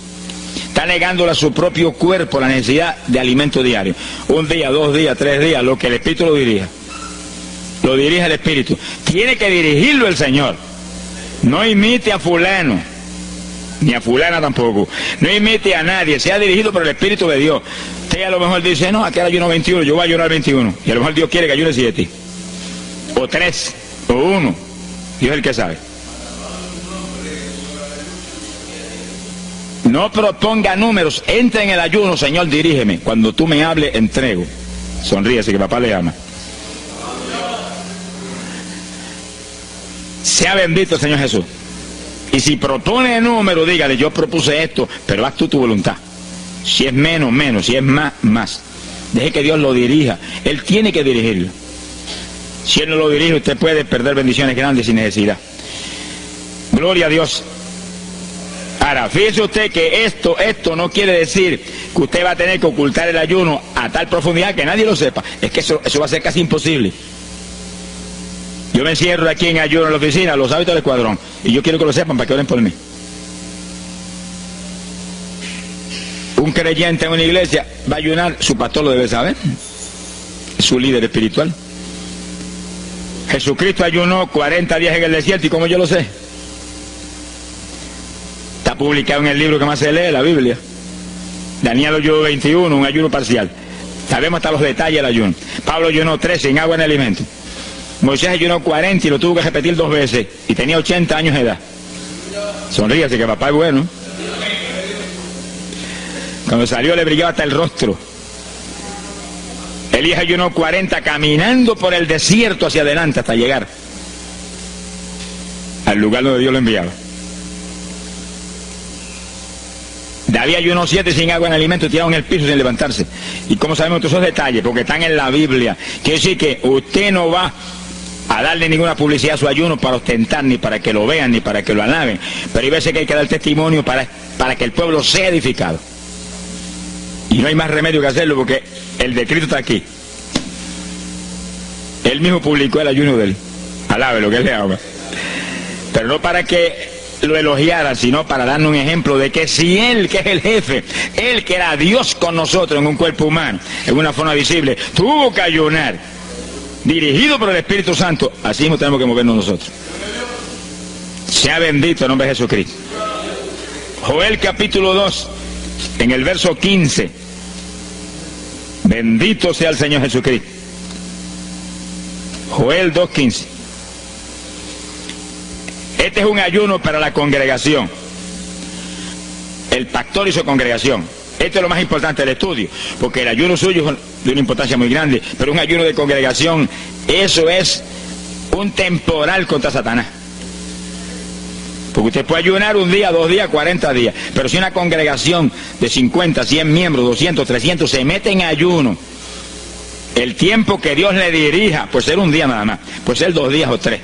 está negándole a su propio cuerpo la necesidad de alimento diario. Un día, 2 días, 3 días, lo que el Espíritu lo dirija. Lo dirige el Espíritu. Tiene que dirigirlo el Señor. No imite a fulano, ni a fulana tampoco. No imite a nadie. Sea dirigido por el Espíritu de Dior. Usted a lo mejor dice, no, aquí ayuno 21, yo voy a ayunar 21. Y a lo mejor Dios quiere que ayune 7. O 3, o 1. Dios es el que sabe. No proponga números. Entre en el ayuno, Señor, dirígeme. Cuando tú me hables, entrego. Sonríese, que papá le ama. Sea bendito el Señor Jesús. Y si propone número, dígale, yo propuse esto, pero haz tú tu voluntad. Si es menos, menos. Si es más, más. Deje que Dios lo dirija. Él tiene que dirigirlo. Si Él no lo dirige, usted puede perder bendiciones grandes sin necesidad. Gloria a Dios. Ahora, fíjese usted que esto no quiere decir que usted va a tener que ocultar el ayuno a tal profundidad que nadie lo sepa. Es que eso va a ser casi imposible. Yo me encierro aquí en ayuno en la oficina, los hábitos del escuadrón, y yo quiero que lo sepan para que oren por mí. Un creyente en una iglesia va a ayunar, su pastor lo debe saber, es su líder espiritual. Jesucristo ayunó 40 días en el desierto, ¿y cómo yo lo sé? Está publicado en el libro que más se lee, la Biblia. Daniel ayunó 21, un ayuno parcial. Sabemos hasta los detalles del ayuno. Pablo ayunó 13 sin agua en alimento. Moisés ayunó 40 y lo tuvo que repetir 2 veces, y tenía 80 años de edad. Sonríase que papá es bueno. Cuando salió le brillaba hasta el rostro. Elías ayunó 40 caminando por el desierto hacia adelante hasta llegar al lugar donde Dios lo enviaba. David ayunó 7 sin agua en alimento, tirado en el piso sin levantarse. ¿Y cómo sabemos todos esos detalles? Porque están en la Biblia. Quiere decir que usted no va a darle ninguna publicidad a su ayuno para ostentar, ni para que lo vean, ni para que lo alaben. Pero hay veces que hay que dar testimonio para que el pueblo sea edificado. Y no hay más remedio que hacerlo porque el decreto está aquí. Él mismo publicó el ayuno de él. Alabe lo que él le ama. Pero no para que lo elogiara, sino para darnos un ejemplo de que si él, que es el jefe, él que era Dios con nosotros en un cuerpo humano, en una forma visible, tuvo que ayunar, dirigido por el Espíritu Santo, así mismo tenemos que movernos nosotros. Sea bendito el nombre de Jesucristo. Joel capítulo 2, en el verso 15. Bendito sea el Señor Jesucristo. Joel 2:15. Este es un ayuno para la congregación. El pastor y su congregación. Esto es lo más importante del estudio, porque el ayuno suyo es de una importancia muy grande, pero un ayuno de congregación, eso es un temporal contra Satanás. Porque usted puede ayunar un día, 2 días, 40 días, pero si una congregación de 50, 100 miembros, 200, 300 se mete en ayuno, el tiempo que Dios le dirija, puede ser un día nada más, puede ser 2 días o 3.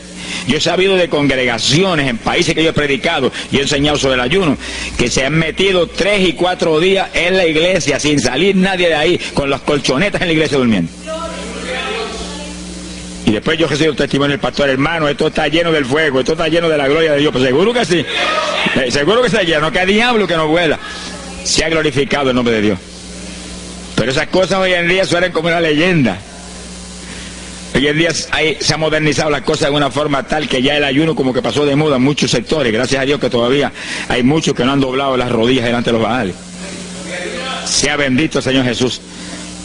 Yo he sabido de congregaciones en países que yo he predicado y he enseñado sobre el ayuno, que se han metido 3 y 4 días en la iglesia sin salir nadie de ahí, con las colchonetas en la iglesia durmiendo. Y después yo recibo el testimonio del pastor: hermano, esto está lleno del fuego, esto está lleno de la gloria de Dios. Pues seguro que sí, seguro que está lleno, que diablo que no vuela. Se ha glorificado el nombre de Dios. Pero esas cosas hoy en día suenan como una leyenda. Hoy en día se ha modernizado las cosas de una forma tal que ya el ayuno como que pasó de moda en muchos sectores. Gracias a Dios que todavía hay muchos que no han doblado las rodillas delante de los baales. Sea bendito el Señor Jesús.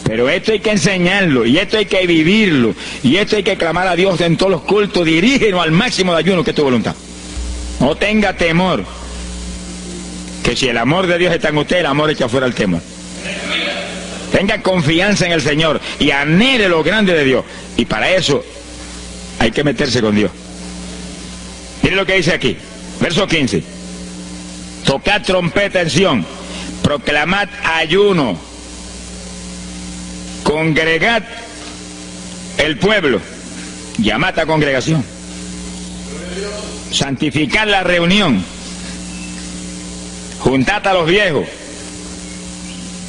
Pero esto hay que enseñarlo, y esto hay que vivirlo, y esto hay que clamar a Dios en todos los cultos. Dirígenos al máximo de ayuno, que es tu voluntad. No tenga temor, que si el amor de Dios está en usted, el amor echa fuera el temor. Tenga confianza en el Señor y anhele lo grande de Dios, y para eso hay que meterse con Dios. Mire lo que dice aquí, verso 15. Tocad trompeta en Sión, proclamad ayuno, congregad el pueblo, llamad a congregación, santificad la reunión, juntad a los viejos.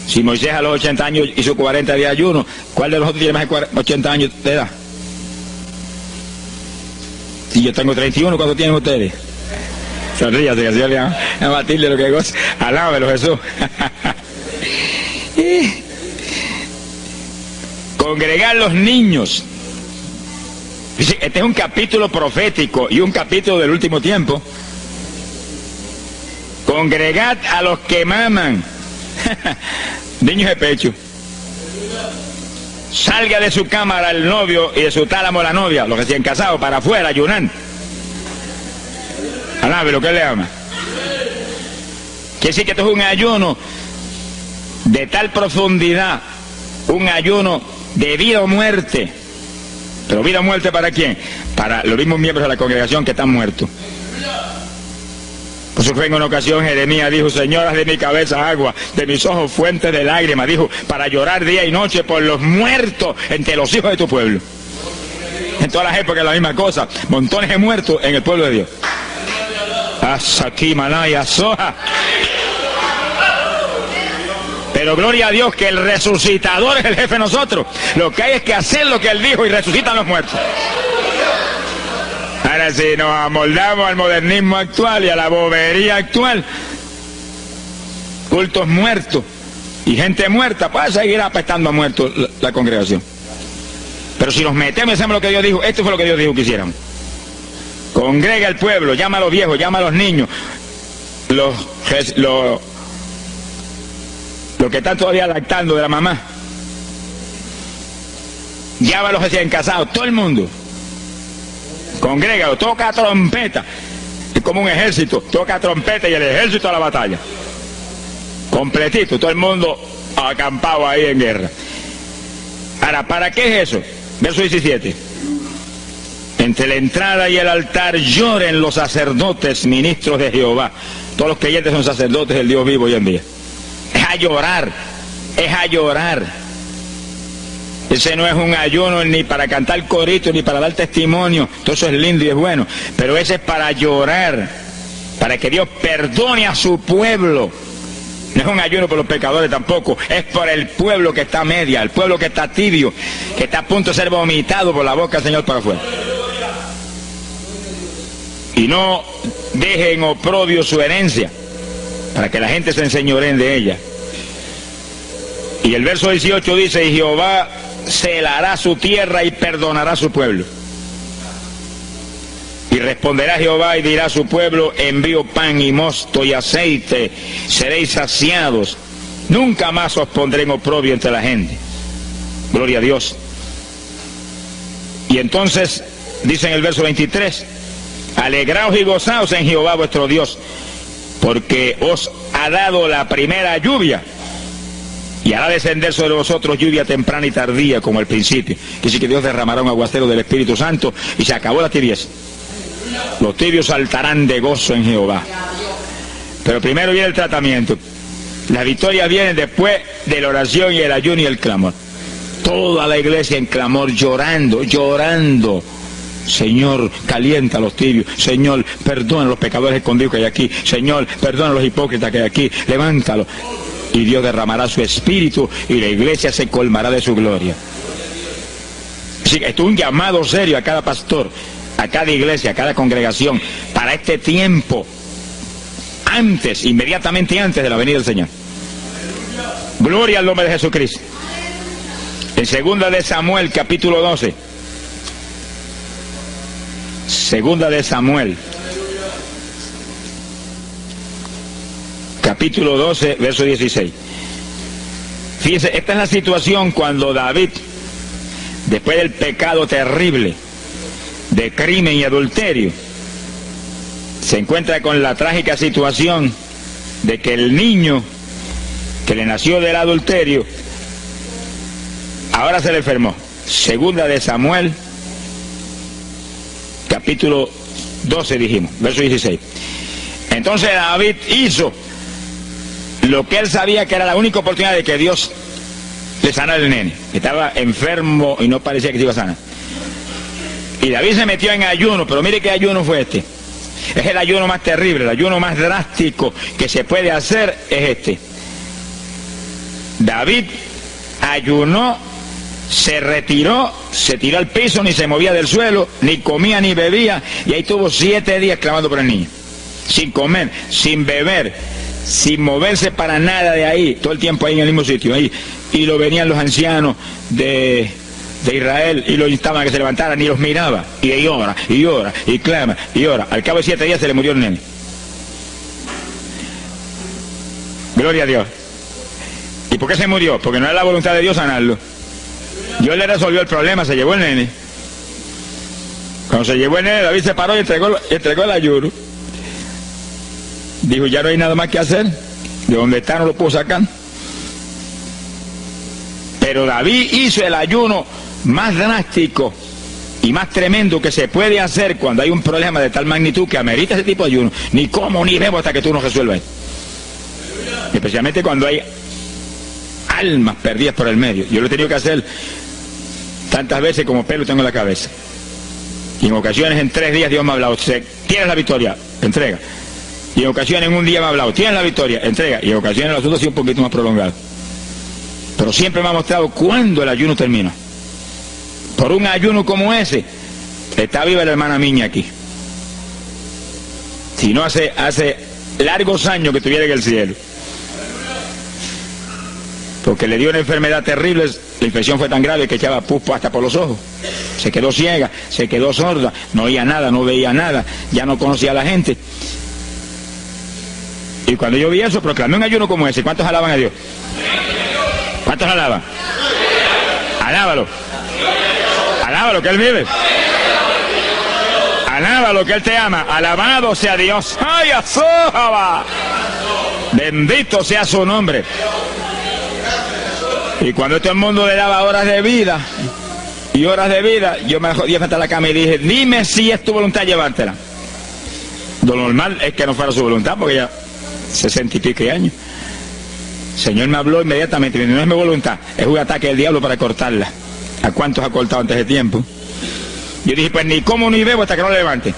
Si Moisés a los 80 años hizo 40 días de ayuno, ¿cuál de nosotros tiene más de 80 años de edad? Si yo tengo 31, ¿cuánto tienen ustedes? Sonríase, que el Señor le a Matilde lo que goza. Alábelo, Jesús. Congregar los niños. Este es un capítulo profético y un capítulo del último tiempo. Congregad a los que maman. Niños de pecho. Salga de su cámara el novio y de su tálamo la novia, los recién casados, para afuera, ayunando. Alabe lo que él le ama. Quiere decir que esto es un ayuno de tal profundidad, un ayuno de vida o muerte. Pero vida o muerte, ¿para quién? Para los mismos miembros de la congregación que están muertos. Por eso fue en una ocasión Jeremías dijo: Señor, haz de mi cabeza agua, de mis ojos fuentes de lágrimas, dijo, para llorar día y noche por los muertos entre los hijos de tu pueblo. En todas las épocas la misma cosa, montones de muertos en el pueblo de Dios. Asaki Manaya Soja. Pero gloria a Dios que el resucitador es el jefe de nosotros. Lo que hay es que hacer lo que Él dijo y resucitan los muertos. Ahora si nos amoldamos al modernismo actual y a la bobería actual, cultos muertos y gente muerta, pues seguir apestando a muertos la congregación. Pero si nos metemos y hacemos lo que Dios dijo, esto fue lo que Dios dijo que hiciéramos. Congrega el pueblo, llama a los viejos, llama a los niños, los que están todavía lactando de la mamá, llama a los recién casados, todo el mundo. Congrégalo, toca trompeta. Es como un ejército, toca trompeta y el ejército a la batalla. Completito, todo el mundo acampado ahí en guerra. Ahora, ¿para qué es eso? Verso 17. Entre la entrada y el altar lloren los sacerdotes, ministros de Jehová. Todos los creyentes son sacerdotes del Dios vivo hoy en día. Es a llorar, es a llorar. Ese no es un ayuno ni para cantar corito, ni para dar testimonio. Todo eso es lindo y es bueno. Pero ese es para llorar, para que Dios perdone a su pueblo. No es un ayuno por los pecadores tampoco, es por el pueblo que está a media, el pueblo que está tibio, que está a punto de ser vomitado por la boca del Señor para afuera. Y no dejen oprobio su herencia, para que la gente se enseñoreen de ella. Y el verso 18 dice, y Jehová celará su tierra y perdonará a su pueblo. Y responderá Jehová y dirá a su pueblo, envío pan y mosto y aceite, seréis saciados, nunca más os pondré en oprobio entre la gente. Gloria a Dios. Y entonces, dice en el verso 23, alegraos y gozaos en Jehová vuestro Dios, porque os ha dado la primera lluvia, y hará descender sobre vosotros lluvia temprana y tardía como al principio. Que sí que Dios derramará un aguacero del Espíritu Santo y se acabó la tibieza. Los tibios saltarán de gozo en Jehová. Pero primero viene el tratamiento. La victoria viene después de la oración y el ayuno y el clamor. Toda la iglesia en clamor, llorando, llorando. Señor, calienta a los tibios. Señor, perdona a los pecadores escondidos que hay aquí. Señor, perdona a los hipócritas que hay aquí. Levántalos. Y Dios derramará su espíritu y la iglesia se colmará de su gloria. Así que esto es un llamado serio a cada pastor, a cada iglesia, a cada congregación, para este tiempo, antes, inmediatamente antes de la venida del Señor. Gloria al nombre de Jesucristo. En segunda de Samuel, capítulo 12. Segunda de Samuel, capítulo 12, verso 16. Fíjense, esta es la situación cuando David, después del pecado terrible de crimen y adulterio, se encuentra con la trágica situación de que el niño que le nació del adulterio ahora se le enfermó. Segunda de Samuel, capítulo 12 dijimos, verso 16. Entonces David hizo lo que él sabía que era la única oportunidad de que Dios le sanara al nene. Estaba enfermo y no parecía que se iba a sanar. Y David se metió en ayuno, pero mire qué ayuno fue este. Es el ayuno más terrible, el ayuno más drástico que se puede hacer es este. David ayunó, se retiró, se tiró al piso, ni se movía del suelo, ni comía ni bebía, y ahí tuvo 7 días clamando por el niño. Sin comer, sin beber, sin moverse para nada de ahí, todo el tiempo ahí en el mismo sitio, ahí. Y lo venían los ancianos de Israel y lo instaban a que se levantaran y los miraba, y ora, y ora, y clama, y ora. Al cabo de 7 días se le murió el nene. Gloria a Dios. ¿Y por qué se murió? Porque no era la voluntad de Dios sanarlo. Dios le resolvió el problema, se llevó el nene. Cuando se llevó el nene, David se paró y entregó el ayuno. Dijo, ya no hay nada más que hacer, de donde está no lo puedo sacar. Pero David hizo el ayuno más drástico y más tremendo que se puede hacer cuando hay un problema de tal magnitud que amerita ese tipo de ayuno. Ni como ni bebo hasta que tú no resuelvas. Especialmente cuando hay almas perdidas por el medio. Yo lo he tenido que hacer tantas veces como pelo tengo en la cabeza. Y en ocasiones en 3 días Dios me ha hablado, tienes la victoria, entrega. Y en ocasiones en un día me ha hablado, tienes la victoria, entrega. Y en ocasiones el asunto ha sido un poquito más prolongado. Pero siempre me ha mostrado cuándo el ayuno termina. Por un ayuno como ese, está viva la hermana Miña aquí. Si no, hace largos años que estuviera en el cielo. Porque le dio una enfermedad terrible, la infección fue tan grave que echaba pus hasta por los ojos. Se quedó ciega, se quedó sorda, no oía nada, no veía nada, ya no conocía a la gente. Y cuando yo vi eso, proclamé un ayuno como ese. ¿Cuántos alaban a Dios? ¿Cuántos alaban? Alábalo. Alábalo, que Él vive. Alábalo, que Él te ama. Alabado sea Dios. ¡Ay, azójaba! Bendito sea su nombre. Y cuando todo el mundo le daba horas de vida y horas de vida, yo me jodí frente a la cama y dije, dime si es tu voluntad llevártela. Lo normal es que no fuera su voluntad, porque ya 60 y pico de años. El Señor me habló inmediatamente, me dijo, no es mi voluntad, es un ataque del diablo para cortarla. ¿A cuántos ha cortado antes de tiempo? Yo dije, pues ni como ni bebo hasta que no la levante.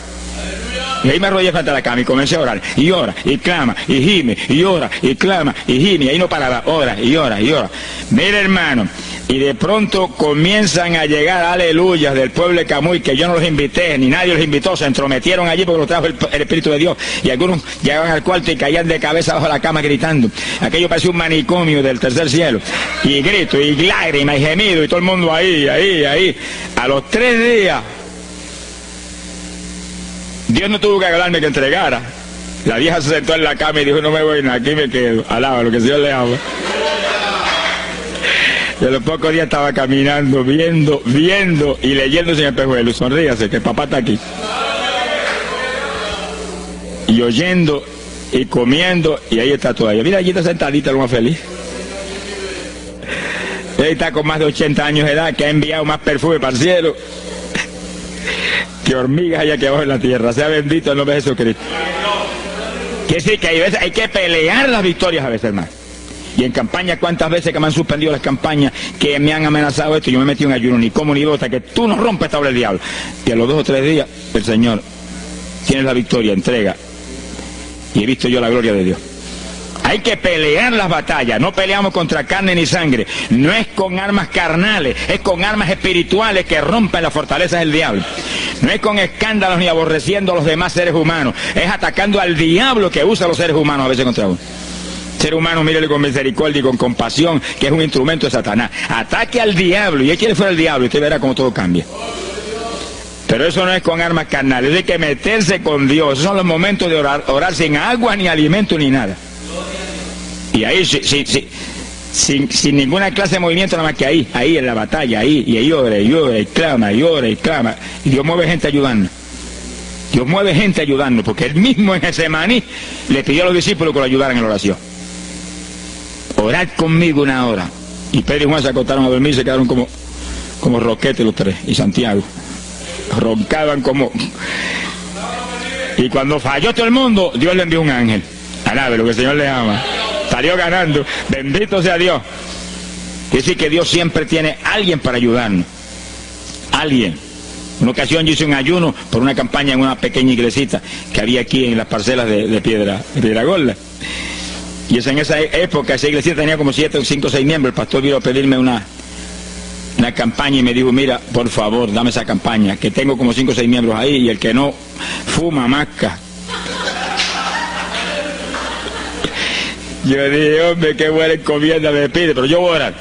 Y ahí me arrodillé frente a la cama y comencé a orar. Y ora, y clama, y gime, y ora, y clama, y gime. Y ahí no paraba, ora, y ora, y ora. Mira, hermano, y de pronto comienzan a llegar aleluyas del pueblo de Camuy, que yo no los invité, ni nadie los invitó, se entrometieron allí porque los trajo el Espíritu de Dios. Y algunos llegaban al cuarto y caían de cabeza bajo la cama gritando. Aquello parecía un manicomio del tercer cielo. Y grito, y lágrimas, y gemido, y todo el mundo ahí. A los 3 días, Dios no tuvo que agarrarme que entregara. La vieja se sentó en la cama y dijo, no me voy, aquí me quedo. Alaba lo que el Señor le ama. Y a los pocos días estaba caminando, viendo y leyéndose en el espejuelo. Sonríase, que el papá está aquí. Y oyendo y comiendo, y ahí está todavía. Mira, allí está sentadita, lo más feliz. Ella está con más de 80 años de edad, que ha enviado más perfume para el cielo que hormigas hay aquí abajo en la tierra. Sea bendito el nombre de Jesucristo. Quiere decir que hay que pelear las victorias a veces, hermano. Y en campaña, ¿cuántas veces que me han suspendido las campañas, que me han amenazado esto? Yo me metí en ayuno, ni como ni bebo, hasta que tú no rompes esta obra del diablo. Y a los 2 o 3 días, el Señor tiene la victoria, entrega. Y he visto yo la gloria de Dios. Hay que pelear las batallas, no peleamos contra carne ni sangre, no es con armas carnales, es con armas espirituales que rompen las fortalezas del diablo. No es con escándalos ni aborreciendo a los demás seres humanos, es atacando al diablo que usa a los seres humanos a veces contra uno. Ser humano, mírele con misericordia y con compasión, que es un instrumento de Satanás. Ataque al diablo y échale fuera al diablo y usted verá cómo todo cambia. Pero eso no es con armas carnales, hay que meterse con Dios. Esos son los momentos de orar sin agua, ni alimento, ni nada. Y ahí, sin ninguna clase de movimiento, nada más que ahí en la batalla, y ahí ora, y clama, y Dios mueve gente ayudando. Dios mueve gente ayudando, porque Él mismo en Getsemaní le pidió a los discípulos que lo ayudaran en la oración. Orad conmigo 1 hora. Y Pedro y Juan se acostaron a dormir, se quedaron como roquetes los 3, y Santiago. Roncaban como... Y cuando falló todo el mundo, Dios le envió un ángel. Alabe lo que el Señor le ama. Salió ganando, bendito sea Dios. Quiere decir que Dios siempre tiene alguien para ayudarnos. Alguien. Una ocasión yo hice un ayuno por una campaña en una pequeña iglesita que había aquí en las parcelas de Piedra Gorda. Y en esa época esa iglesita tenía como 7, 5, 6 miembros. El pastor vino a pedirme una campaña y me dijo, mira, por favor, dame esa campaña, que tengo como 5 o 6 miembros ahí y el que no fuma, masca. Yo dije, hombre, qué buena encomienda me pide, pero yo voy a orar.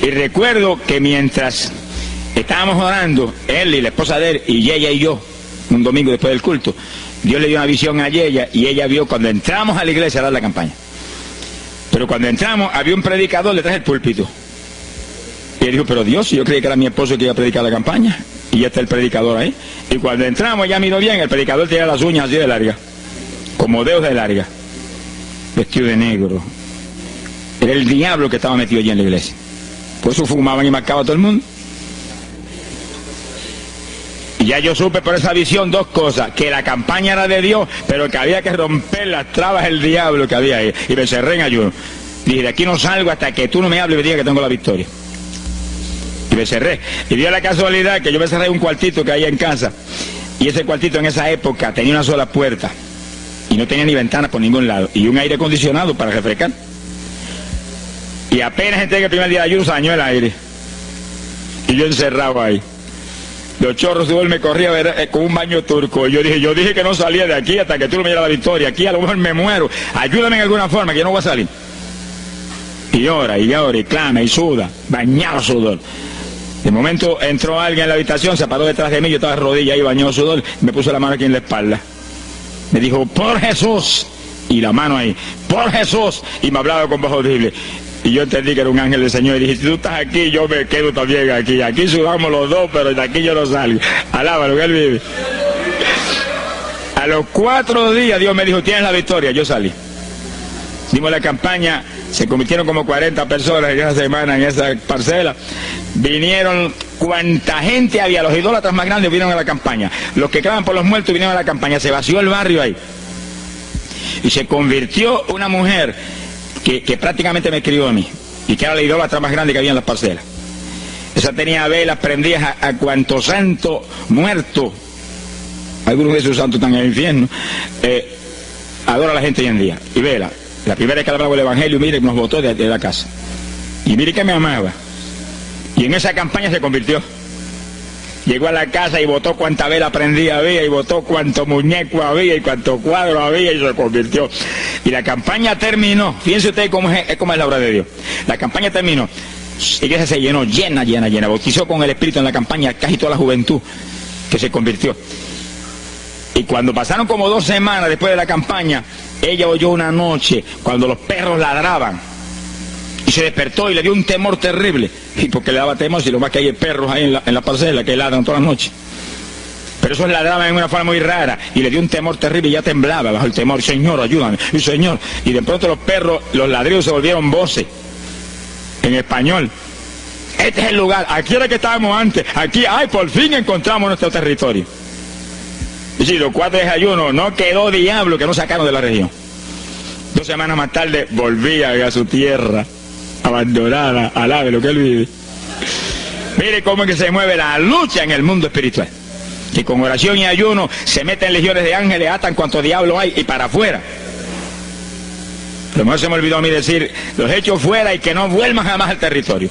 Y recuerdo que mientras estábamos orando, él y la esposa de él, y ella y yo, un domingo después del culto, Dios le dio una visión a ella, y ella vio cuando entramos a la iglesia a dar la campaña. Pero cuando entramos, había un predicador detrás del púlpito. Y él dijo, pero Dios, yo creí que era mi esposo que iba a predicar la campaña, y ya está el predicador ahí. Y cuando entramos, ya miró bien, el predicador tenía las uñas así de largas, como dedos de larga, vestido de negro. Era el diablo que estaba metido allí en la iglesia. Por eso fumaban y marcaban a todo el mundo. Y ya yo supe por esa visión 2 cosas, que la campaña era de Dios, pero que había que romper las trabas del diablo que había ahí. Y me cerré en ayuno. Dije, de aquí no salgo hasta que tú no me hables y me digas que tengo la victoria. Y me cerré. Y dio la casualidad que yo me cerré en un cuartito que había en casa. Y ese cuartito en esa época tenía una sola puerta. y no tenía ni ventanas por ningún lado, y un aire acondicionado para refrescar. Y apenas entré que el primer día de ayuno se dañó el aire, y yo encerrado ahí. Los chorros de me corría a ver con un baño turco. Y yo dije que no salía de aquí hasta que tú no me dieras la victoria. Aquí a lo mejor me muero. Ayúdame en alguna forma, que yo no voy a salir. Y llora, y clama, y suda, bañado sudor. De momento entró alguien en la habitación, se paró detrás de mí, yo estaba de rodillas ahí, bañado sudor, me puso la mano aquí en la espalda. Me dijo, por Jesús, y la mano ahí, por Jesús, y me hablaba con voz horrible. Y yo entendí que era un ángel del Señor, y dije, si tú estás aquí, yo me quedo también aquí. Aquí sudamos los dos, pero de aquí yo no salgo. Alábalo, que Él vive. A los 4 días Dios me dijo, tienes la victoria. Yo salí. Dimos la campaña, se convirtieron como 40 personas en esa semana, en esa parcela. Vinieron cuanta gente había, los idólatras más grandes vinieron a la campaña. Los que claman por los muertos vinieron a la campaña. Se vació el barrio ahí. Y se convirtió una mujer que prácticamente me crió a mí, y que era la idólatra más grande que había en las parcelas. Esa tenía velas prendidas a cuanto santo muerto, algunos de esos santos están en el infierno, adora a la gente hoy en día. Y vela, la primera vez que hablaba el evangelio, mire, nos botó de la casa, y mire que me amaba, y en esa campaña se convirtió. Llegó a la casa y botó cuanta vela prendida había, y botó cuanto muñeco había, y cuanto cuadro había, y se convirtió. Y la campaña terminó. Fíjense ustedes cómo es la obra de Dios. La campaña terminó. La iglesia se llenó, llena. Bautizó con el Espíritu en la campaña casi toda la juventud que se convirtió. Y cuando pasaron como 2 semanas después de la campaña, ella oyó una noche cuando los perros ladraban. Y se despertó y le dio un temor terrible. Y porque le daba temor, si lo más que hay perros ahí en la parcela que ladran toda la noche. Pero esos ladraban en una forma muy rara. Y le dio un temor terrible y ya temblaba bajo el temor. Señor, ayúdame. Y Señor. Y de pronto los perros, los ladridos se volvieron voces. En español. Este es el lugar. Aquí era que estábamos antes. Aquí, ay, por fin encontramos nuestro territorio. Y si los 4 días de ayuno, no quedó diablo que no sacaron de la región. 2 semanas más tarde volvía a su tierra abandonada, alabe lo que Él vive. Mire cómo es que se mueve la lucha en el mundo espiritual, que con oración y ayuno se meten legiones de ángeles, atan cuanto diablo hay y para afuera. A lo mejor se me olvidó a mí decir, los echo fuera y que no vuelvan jamás al territorio.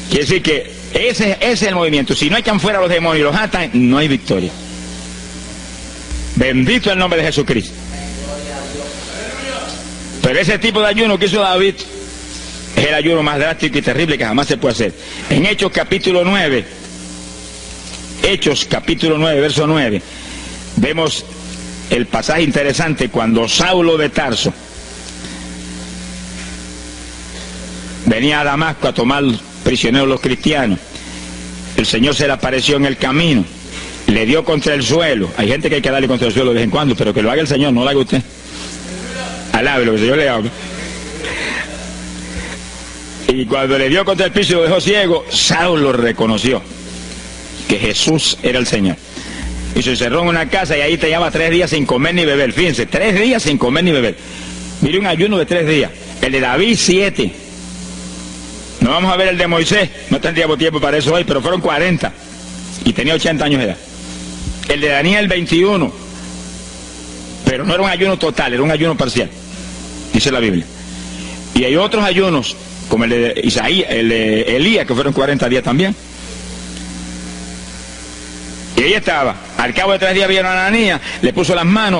Quiere decir que ese es el movimiento. Si no echan fuera a los demonios y los atan, no hay victoria. Bendito el nombre de Jesucristo. Pero ese tipo de ayuno que hizo David es el ayuno más drástico y terrible que jamás se puede hacer. En Hechos capítulo 9, verso 9, vemos el pasaje interesante cuando Saulo de Tarso venía a Damasco a tomar prisioneros los cristianos. El Señor se le apareció en el camino, le dio contra el suelo. Hay gente que hay que darle contra el suelo de vez en cuando, pero que lo haga el Señor, no lo haga usted. Alabe lo que el Señor le haga. Y cuando le dio contra el piso y lo dejó ciego, Saulo reconoció que Jesús era el Señor. Y se encerró en una casa y ahí te llevaba 3 días sin comer ni beber. Fíjense, 3 días sin comer ni beber. Mire, un ayuno de 3 días. El de David, 7. No vamos a ver el de Moisés, no tendríamos tiempo para eso hoy, pero fueron 40. Y tenía 80 años de edad. El de Daniel, 21. Pero no era un ayuno total, era un ayuno parcial. Dice la Biblia. Y hay otros ayunos, como el de Isaías, el de Elías, que fueron 40 días también. Y ahí estaba. Al cabo de 3 días vieron a Ananías, le puso las manos.